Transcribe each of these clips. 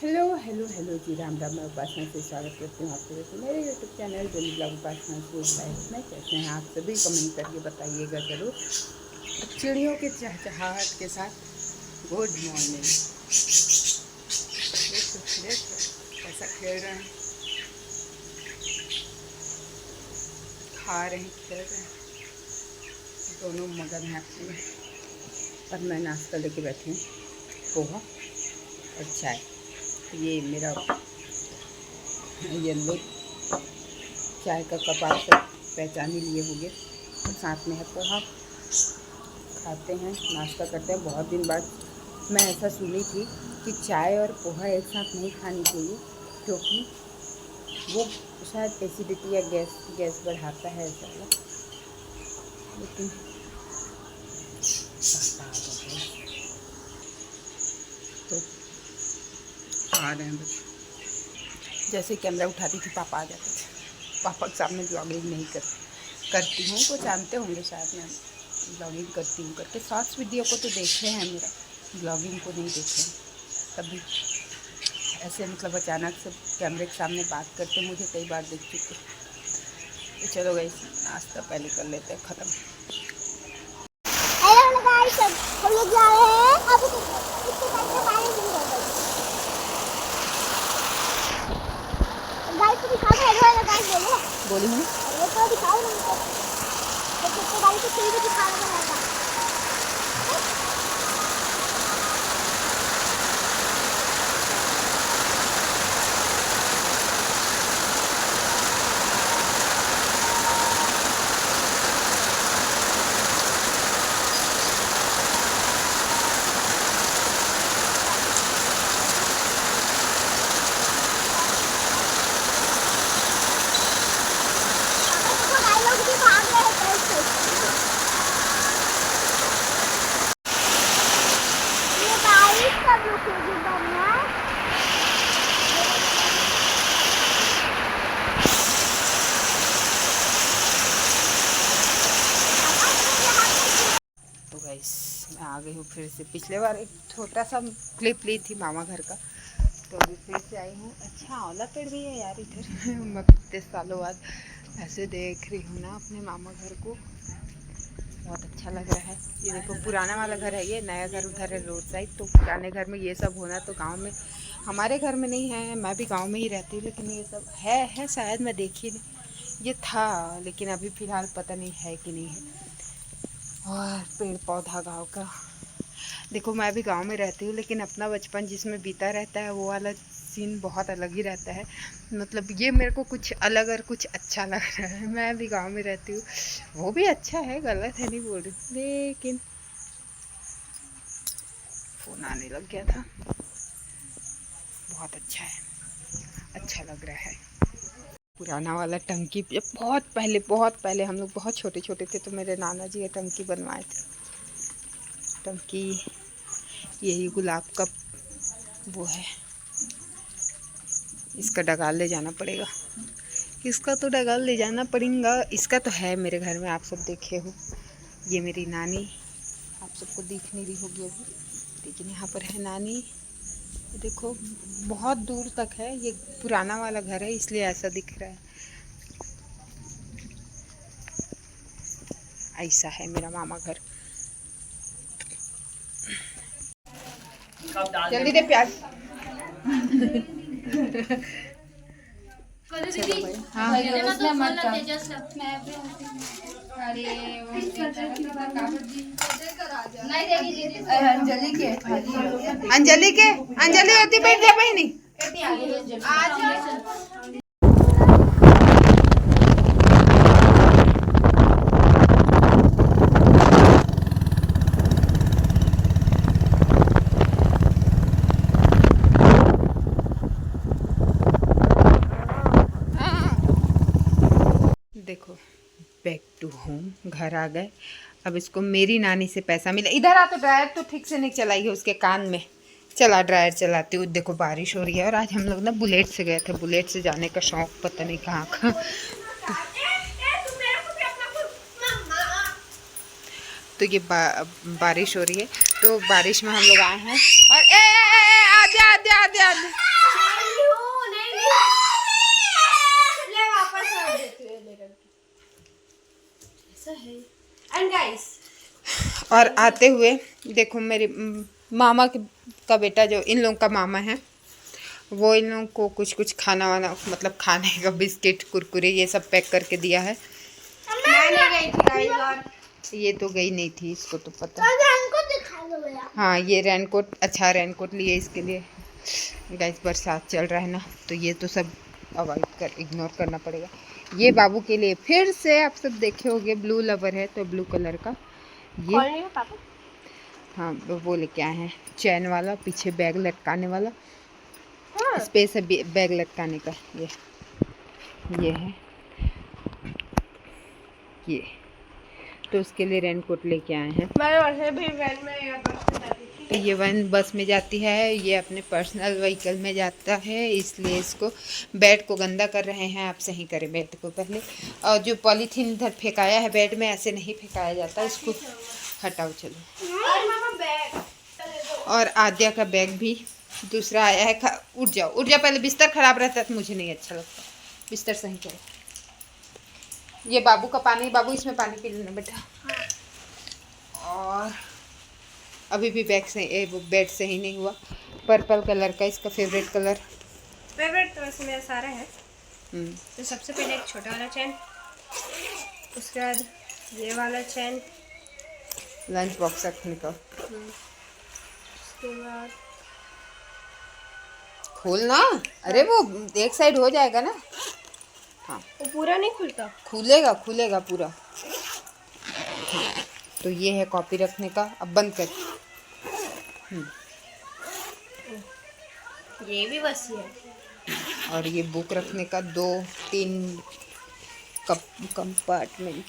Hello hello hello जी, राम राम। मैं उपासना से स्वागत करती हूँ आपके वैसे मेरे यूट्यूब चैनल डेली ब्लॉग उपासना स्कूल लाइफ में। कैसे हैं आप सभी? कमेंट करके बताइएगा ज़रूर। चिड़ियों के चहचहाहट के साथ गुड मॉर्निंग। कैसा खेल रहे हैं, खा रहे हैं, खेल रहे हैं, दोनों मगन हैं अपने में। और मैं नाश्ता लेके बैठी हूँ, पोहा और चाय। ये मेरा येलो चाय का कप आप सब पहचान ही लिए होंगे। और साथ में है पोहा। खाते हैं, नाश्ता करते हैं। बहुत दिन बाद मैं ऐसा सुनी थी कि चाय और पोहा एक साथ नहीं खानी चाहिए, क्योंकि वो शायद एसिडिटी या गैस बढ़ाता है ऐसा वाला। लेकिन तो खा रहे हैं बस। जैसे कैमरा उठाती थी पापा आ जाते थे। पापा के सामने ब्लॉगिंग नहीं करती हूँ, वो जानते होंगे शायद मैं ब्लॉगिंग करती हूँ करके। शॉर्ट्स वीडियो को तो देखे हैं मेरा, ब्लॉगिंग को नहीं देखे हैं कभी। ऐसे मतलब अचानक से कैमरे के सामने बात करते मुझे कई बार देख चुके। तो चलो गाइस, नाश्ता पहले कर लेते हैं ख़त्म। हेलो गाइस, हम लोग जा रहे हैं अब इसके साथ में पानी भी हो गई। गाइस को दिखाओ, हेलो गाइस बोलो। बोली हूँ ये तो दिखाओ ना हमको। तो गाइस को फिर भी दिखाना पड़ेगा। तो गाइस, मैं आ गई हूँ फिर से। पिछले बार एक छोटा सा क्लिप ली थी मामा घर का, तो अभी फिर से आई हूँ। अच्छा आंवला पेड़ भी है यार इधर। मैं कितने सालों बाद ऐसे देख रही हूँ ना अपने मामा घर को, बहुत अच्छा लग रहा है। ये देखो, पुराना वाला घर है, ये नया घर उधर है रोड साइड। तो पुराने घर में ये सब होना तो गांव में, हमारे घर में नहीं है। मैं भी गांव में ही रहती हूँ, लेकिन ये सब है शायद, मैं देखी नहीं। ये था, लेकिन अभी फ़िलहाल पता नहीं है कि नहीं है। और पेड़ पौधा गांव का देखो। मैं भी गांव में रहती हूँ, लेकिन अपना बचपन जिसमें बीता रहता है वो वाला सीन बहुत अलग ही रहता है। मतलब ये मेरे को कुछ अलग और कुछ अच्छा लग रहा है। मैं भी गांव में रहती हूँ, वो भी अच्छा है, गलत है नहीं बोल रही, लेकिन फ़ोन आने लग गया था। बहुत अच्छा है, अच्छा लग रहा है। पुराना वाला टंकी, जब बहुत पहले हम लोग बहुत छोटे छोटे थे, तो मेरे नाना जी ये टंकी बनवाए थे। टंकी यही गुलाब का वो है। इसका डगाल ले जाना पड़ेगा, इसका तो डगाल ले जाना पड़ेगा। इसका तो है मेरे घर में, आप सब देखे हो। ये मेरी नानी, आप सबको दिख नहीं रही होगी अभी, लेकिन यहाँ पर है नानी। ये देखो, बहुत दूर तक है। ये पुराना वाला घर है, इसलिए ऐसा दिख रहा है। ऐसा है मेरा मामा घर। जल्दी दे प्याज। चलो भाई, हाँ अंजलि होती बैठ जा बहनी। देखो, बैक टू होम, घर आ गए। अब इसको मेरी नानी से पैसा मिला। इधर आ, तो ड्रायर तो ठीक से नहीं चलाई है उसके कान में। चला, ड्रायर चलाती हूँ। देखो बारिश हो रही है, और आज हम लोग ना बुलेट से गए थे। बुलेट से जाने का शौक पता नहीं कहाँ का। तो ये बारिश हो रही है, तो बारिश में हम लोग आए हैं। और आधे आधे आधे आधे और आते हुए देखो मेरे मामा का बेटा, जो इन लोगों का मामा है, वो इन लोगों को कुछ कुछ खाना वाना, मतलब खाने का बिस्किट कुरकुरे ये सब पैक करके दिया है। मैं नहीं गई थी गाइस, और ये तो गई नहीं थी, इसको तो पता। हमको दिखा दो भैया। हाँ, ये रेनकोट, अच्छा रेनकोट लिए इसके लिए। गाइस बरसात चल रहा है ना, तो ये तो सब अवॉइड कर, इग्नोर करना पड़ेगा। ये बाबू के लिए फिर से आप सब देखे होंगे, ब्लू लवर है तो ब्लू कलर का ये। कौन है पापा? हाँ, वो लेके आए हैं, चैन वाला, पीछे बैग लटकाने वाला। हाँ। स्पेस है बैग लटकाने का। ये है ये, तो उसके लिए रेनकोट लेके आए हैं। मैं वैसे भी वैन में या बस में जाती थी। तो ये वैन बस में जाती है, ये अपने पर्सनल व्हीकल में जाता है, इसलिए इसको बेड को गंदा कर रहे हैं। आप सही करें बेड को पहले। और जो पॉलीथीन इधर फेंकाया है बेड में, ऐसे नहीं फेंकाया जाता, इसको हटाओ। चलो। और मामा बैग। और आद्या का बैग भी दूसरा आया है। उठ जाओ उठ जाओ, पहले बिस्तर खराब रहता है तो मुझे नहीं अच्छा लगता। बिस्तर सही करो। ये बाबू का पानी, बाबू इसमें पानी पी लेना बेटा। और अभी भी बैग से वो बेड से ही नहीं हुआ। पर्पल कलर का इसका फेवरेट कलर। फेवरेट तो वैसे मेरा सारा है। तो सबसे पहले एक छोटा वाला चैन, उसके बाद ये वाला चैन, लंच बॉक्स रखने का। उसके बाद खोलना, अरे वो एक साइड हो जाएगा ना। हाँ, वो पूरा नहीं खुलता। खुलेगा खुलेगा पूरा। तो ये है कॉपी रखने का। अब बंद कर। ये भी वसी है। और ये बुक रखने का 2-3 कंपार्टमेंट,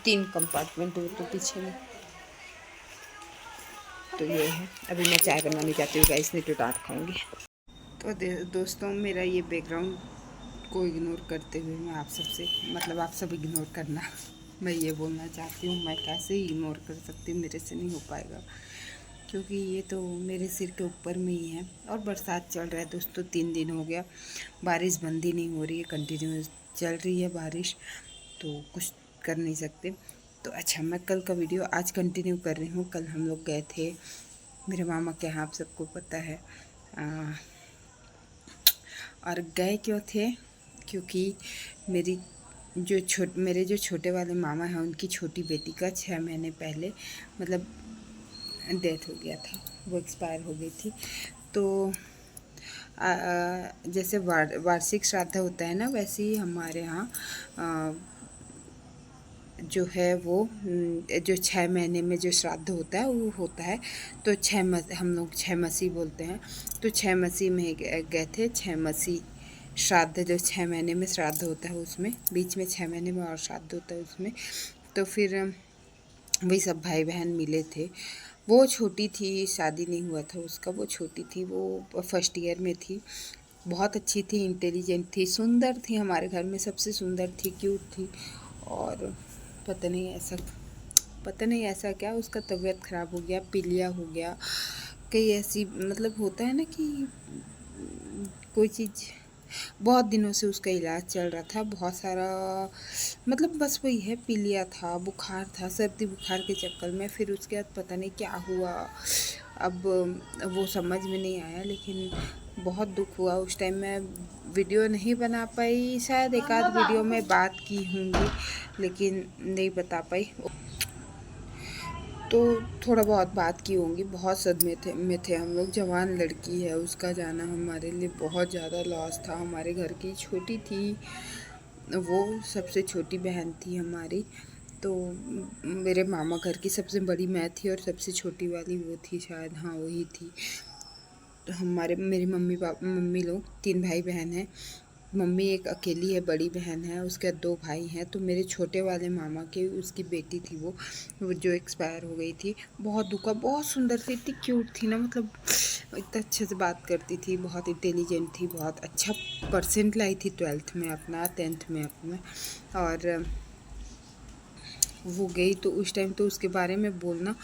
3 कंपार्टमेंट हो तो पीछे में। तो ये है। अभी मैं चाय बनाने जाती हूँ गाइस, नहीं तो डांट खाएंगे। तो दोस्तों, मेरा ये बैकग्राउंड को इग्नोर करते हुए मैं आप सबसे, मतलब आप सब इग्नोर करना, मैं ये बोलना चाहती हूँ। मैं कैसे इग्नोर कर सकती हूँ, मेरे से नहीं हो पाएगा, क्योंकि ये तो मेरे सिर के ऊपर में ही है। और बरसात चल रहा है दोस्तों, 3 दिन हो गया, बारिश बंद ही नहीं हो रही है, कंटिन्यूस चल रही है बारिश, तो कुछ कर नहीं सकते। तो अच्छा, मैं कल का वीडियो आज कंटिन्यू कर रही हूँ। कल हम लोग गए थे मेरे मामा के यहाँ, आप सबको पता है। और गए क्यों थे, क्योंकि मेरे जो छोटे वाले मामा हैं, उनकी छोटी बेटी का 6 महीने पहले मतलब डेथ हो गया था, वो एक्सपायर हो गई थी। तो जैसे वार्षिक श्राद्ध होता है ना, वैसे ही हमारे यहाँ जो है वो जो 6 महीने में जो श्राद्ध होता है वो होता है। तो हम लोग 6 मसी बोलते हैं। तो 6 मसी में गए थे। 6 मसी श्राद्ध, जो 6 महीने में श्राद्ध होता है, उसमें बीच में 6 महीने में और श्राद्ध होता है उसमें। तो फिर वही सब भाई बहन मिले थे। वो छोटी थी, शादी नहीं हुआ था उसका, वो छोटी थी, वो फर्स्ट ईयर में थी। बहुत अच्छी थी, इंटेलिजेंट थी, सुंदर थी, हमारे घर में सबसे सुंदर थी, क्यूट थी। और पता नहीं ऐसा क्या, उसका तबीयत ख़राब हो गया, पीलिया हो गया, कई ऐसी, मतलब होता है ना कि कोई चीज़, बहुत दिनों से उसका इलाज चल रहा था, बहुत सारा, मतलब बस वही है, पीलिया था, बुखार था, सर्दी बुखार के चक्कर में। फिर उसके बाद पता नहीं क्या हुआ, अब वो समझ में नहीं आया, लेकिन बहुत दुख हुआ उस टाइम। मैं वीडियो नहीं बना पाई, शायद एक आध वीडियो में बात की होंगी, लेकिन नहीं बता पाई। तो थोड़ा बहुत बात की होंगी। बहुत सदमे में थे हम लोग। जवान लड़की है, उसका जाना हमारे लिए बहुत ज़्यादा लॉस था। हमारे घर की छोटी थी वो, सबसे छोटी बहन थी हमारी। तो मेरे मामा घर की सबसे बड़ी मैं थी और सबसे छोटी वाली वो थी, शायद, हाँ वही थी। तो मेरी मम्मी लोग 3 भाई बहन हैं। मम्मी एक अकेली है, बड़ी बहन है, उसके 2 भाई हैं। तो मेरे छोटे वाले मामा के, उसकी बेटी थी वो जो एक्सपायर हो गई थी। बहुत दुखा, बहुत सुंदर थी, इतनी क्यूट थी ना, मतलब इतना अच्छे से बात करती थी, बहुत इंटेलिजेंट थी, बहुत अच्छा परसेंट लाई थी 12th में अपना, 10th में अपना। और वो गई तो उस टाइम तो उसके बारे में बोलना,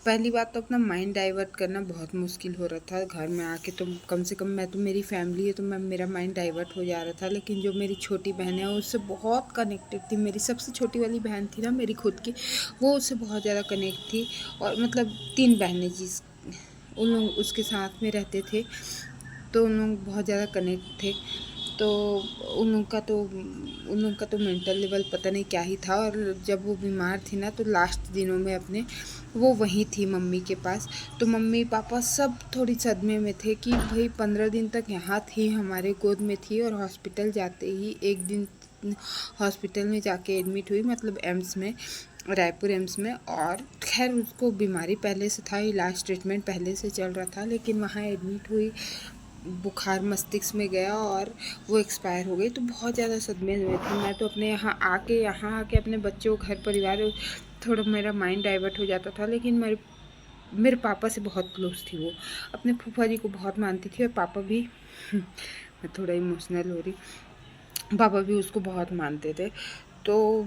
पहली बात तो अपना माइंड डाइवर्ट करना बहुत मुश्किल हो रहा था। घर में आके तो कम से कम मैं तो, मेरी फैमिली है तो मेरा माइंड डाइवर्ट हो जा रहा था। लेकिन जो मेरी छोटी बहन है उससे बहुत कनेक्टेड थी। मेरी सबसे छोटी वाली बहन थी ना मेरी खुद की, वो उससे बहुत ज़्यादा कनेक्ट थी। और मतलब 3 बहनें उन लोग उसके साथ में रहते थे, तो उन लोग बहुत ज़्यादा कनेक्ट थे। तो उन लोग का तो मेंटल लेवल पता नहीं क्या ही था। और जब वो बीमार थी ना, तो लास्ट दिनों में अपने वो वहीं थी मम्मी के पास। तो मम्मी पापा सब थोड़ी सदमे में थे कि भाई 15 दिन तक यहाँ थी, हमारे गोद में थी, और हॉस्पिटल जाते ही एक दिन हॉस्पिटल में जाके एडमिट हुई, मतलब एम्स में, रायपुर एम्स में। और खैर उसको बीमारी पहले से था, इलाज ट्रीटमेंट पहले से चल रहा था, लेकिन वहाँ एडमिट हुई, बुखार मस्तिष्क में गया और वो एक्सपायर हो गई। तो बहुत ज़्यादा सदमे में थी मैं तो। अपने यहाँ आके अपने बच्चों, घर परिवार, थोड़ा मेरा माइंड डाइवर्ट हो जाता था। लेकिन मेरे पापा से बहुत क्लोज थी वो, अपने फूफा जी को बहुत मानती थी। और पापा भी मैं थोड़ा इमोशनल हो रही, पापा भी उसको बहुत मानते थे। तो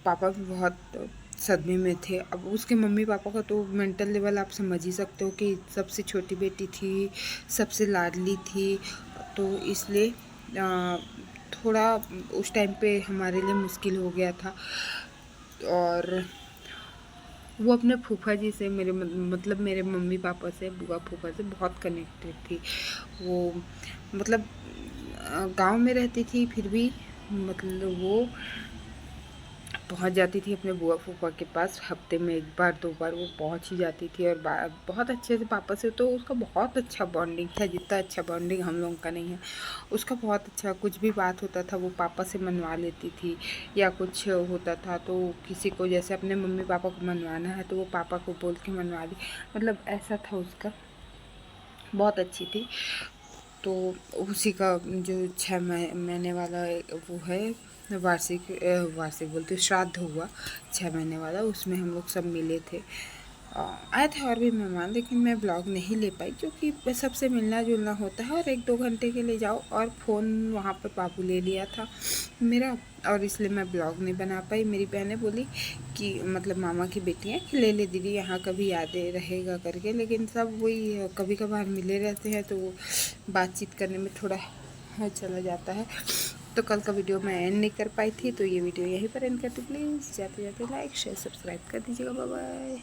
पापा भी बहुत सदमे में थे। अब उसके मम्मी पापा का तो मेंटल लेवल आप समझ ही सकते हो कि सबसे छोटी बेटी थी, सबसे लाडली थी, तो इसलिए थोड़ा उस टाइम पे हमारे लिए मुश्किल हो गया था। और वो अपने फूफा जी से, मतलब मेरे मम्मी पापा से, बुआ फूफा से बहुत कनेक्टेड थी वो। मतलब गांव में रहती थी, फिर भी मतलब वो पहुंच जाती थी अपने बुआ फूफा के पास, हफ्ते में 1 बार 2 बार वो पहुंच ही जाती थी। और बहुत अच्छे से पापा से तो उसका बहुत अच्छा बॉन्डिंग था, जितना अच्छा बॉन्डिंग हम लोगों का नहीं है उसका बहुत अच्छा। कुछ भी बात होता था वो पापा से मनवा लेती थी, या कुछ होता था तो किसी को, जैसे अपने मम्मी पापा को मनवाना है तो वो पापा को बोल के मनवा दी, मतलब ऐसा था उसका, बहुत अच्छी थी। तो उसी का जो 6 महीने वाला वो है, वार्षिक बोलते श्राद्ध हुआ 6 महीने वाला, उसमें हम लोग सब मिले थे। आए थे और भी मेहमान, लेकिन मैं ब्लॉग नहीं ले पाई क्योंकि सबसे मिलना जुलना होता है और 1-2 घंटे के लिए जाओ, और फ़ोन वहाँ पर बाबू ले लिया था मेरा, और इसलिए मैं ब्लॉग नहीं बना पाई। मेरी बहनें बोली कि मतलब मामा की बेटियाँ कि ले दीदी, यहाँ कभी यादें रहेगा करके, लेकिन सब वही कभी कभार मिले रहते हैं तो वो बातचीत करने में थोड़ा चला जाता है। तो कल का वीडियो मैं एंड नहीं कर पाई थी, तो ये वीडियो यहीं पर एंड करती। प्लीज़ जाते जाते लाइक शेयर सब्सक्राइब कर दीजिएगा। Bye bye.